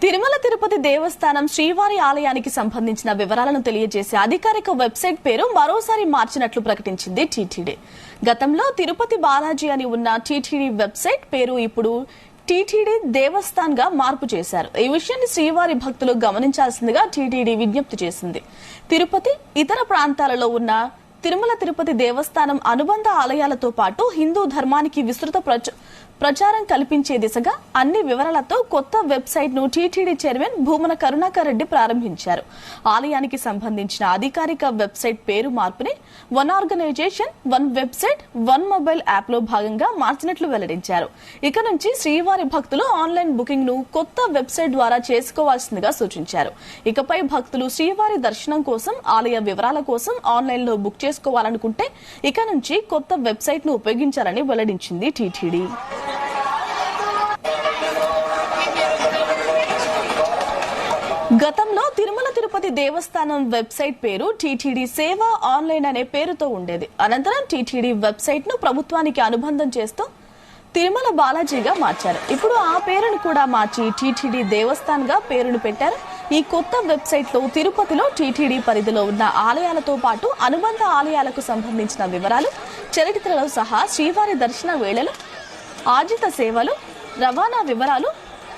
తిరుమల తిరుపతి దేవస్థానం శ్రీవారి ఆలయానికి సంబంధించిన వివరాలను తెలియజేసే అధికారిక వెబ్సైట్ పేరు మరోసారి మార్చినట్లు ప్రకటించింది టీటీడీ. గతంలో తిరుపతి బాలాజీ అని ఉన్న టీటీడీ వెబ్సైట్ పేరు ఇప్పుడు టీటీడీ దేవస్థాన్ గా మార్పు చేశారు. ఈ విషయాన్ని శ్రీవారి భక్తులు గమనించాల్సిందిగా టీటీడీ విజ్ఞప్తి చేసింది. తిరుపతి, ఇతర ప్రాంతాలలో ఉన్న తిరుమల తిరుపతి దేవస్థానం అనుబంధ ఆలయాలతో పాటు హిందూ ధర్మానికి విస్తృత ప్రచారం కల్పించే దిశగా అన్ని వివరాలతో కొత్త వెబ్సైట్ ను టీటీడీ చైర్మన్ భూమన కరుణాకర్ రెడ్డి ప్రారంభించారు. ఆలయానికి సంబంధించిన అధికారిక వెబ్సైట్ పేరు మార్పుని one organisation, one website, one mobile app లో భాగంగా మార్చినట్లు వెల్లడించారు. ఇక నుంచి శ్రీవారి భక్తులు ఆన్లైన్ బుకింగ్ ను కొత్త వెబ్సైట్ ద్వారా చేసుకోవాల్సిందిగా సూచించారు. ఇకపై భక్తులు శ్రీవారి దర్శనం కోసం, ఆలయ వివరాల కోసం ఆన్లైన్ లో బుక్ చేసుకోవాలనుకుంటే ఇక నుంచి కొత్త వెబ్సైట్ ను ఉపయోగించాలని వెల్లడించింది టీటీడీ. గతంలో తిరుమల తిరుపతి దేవస్థానం వెబ్సైట్ పేరు టీటీడీ సేవ ఆన్లైన్ అనే పేరుతో ఉండేది. అనంతరం టీటీడీ వెబ్సైట్ ను ప్రభుత్వానికి అనుబంధం చేస్తూ తిరుమల బాలాజీగా మార్చారు. ఇప్పుడు ఆ పేరును కూడా మార్చి టీటీడీ దేవస్థాన్ గా పేరును పెట్టారు. ఈ కొత్త వెబ్సైట్ లో తిరుపతిలో టీటీడీ పరిధిలో ఉన్న ఆలయాలతో పాటు అనుబంధ ఆలయాలకు సంబంధించిన వివరాలు, చరిత్రలో సహా శ్రీవారి దర్శన వేళలు, ఆర్జిత సేవలు, రవాణా వివరాలు,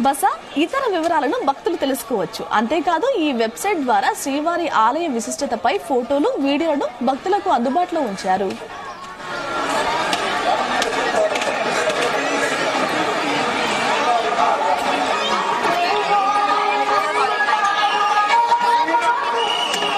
బస, ఇతర వివరాలను భక్తులు తెలుసుకోవచ్చు. అంతేకాదు ఈ వెబ్సైట్ ద్వారా శ్రీవారి ఆలయ విశిష్టతపై ఫోటోలు, వీడియోలను భక్తులకు అందుబాటులో ఉంచారు.